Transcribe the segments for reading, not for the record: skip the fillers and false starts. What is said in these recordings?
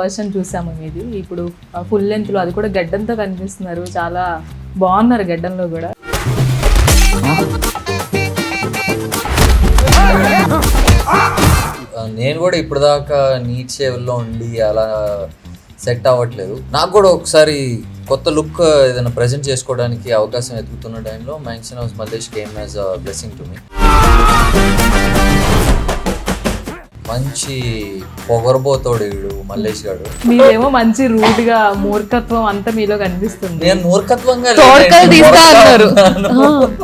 Version చూసాము మీది. ఇప్పుడు ఫుల్ లెంత్ లో అది కూడా గడ్డంతో కనిపిస్తున్నారు. చాలా బాగున్నారు గడ్డంలో కూడా. నేను కూడా ఇప్పుడు దాకా నీట్ షేవ్లో ఉండి అలా సెట్ అవ్వట్లేదు. నాకు కూడా ఒకసారి కొత్త లుక్ ఏదైనా ప్రజెంట్ చేసుకోవడానికి అవకాశం ఎదుగుతున్న టైంలో mansion house Mallesh came as a blessing to me. మంచి పొగరబోతోడు వీడు మల్లేష్ గారు. మీరేమో మంచి రూట్ గా మూర్ఖత్వం అంతా మీలో కనిపిస్తుంది. నేను మూర్ఖత్వంగా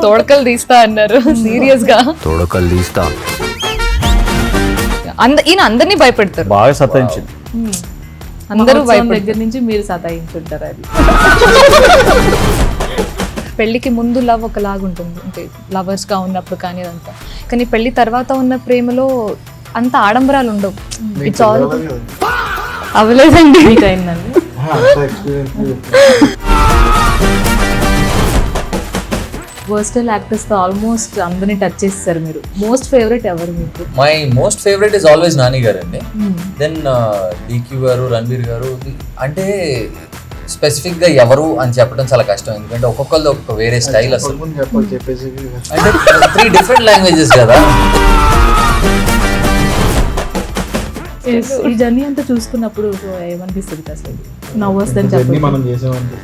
తోడకలు తీస్తా అన్నారు సీరియస్ గా. తోడకలు తీస్తా ఈయన అందరినీ భయపెడతారు. బాగా సతాయించింది. అందరూ దగ్గర నుంచి మీరు సతాయించుంటారు. అది పెళ్లికి ముందు లవ్ ఒకలాగుంటుంది, అంటే లవర్స్ గా ఉన్నప్పుడు కానీ అదంతా. కానీ పెళ్లి తర్వాత ఉన్న ప్రేమలో అంత ఆడంబరాలు ఉండవు. ఇట్స్ ఆల్ అవ్వలేదండి. మీకు అయిందండి? వర్స్టల్ యాక్టర్స్ తో ఆల్మోస్ట్ అందరినీ టచ్ చేస్తారు మీరు. మోస్ట్ ఫేవరెట్ ఎవరు మీకు? My most favourite is always Nani గారు అండి. దెన్ డీక్యూ గారు, రణబీర్ గారు. అంటే స్పెసిఫిక్ గా ఎవరు అని చెప్పడం చాలా కష్టం, ఎందుకంటే ఒక్కొక్కరిది ఒక్కొక్క వేరే స్టైల్. అసలు అంటే 3 డిఫరెంట్ లాంగ్వేజెస్ కదా. ఈ జర్నీ అంతా చూసుకున్నప్పుడు ఏమనిపిస్తుంది అసలు? నవ్వు వస్తుందని చెప్పండి.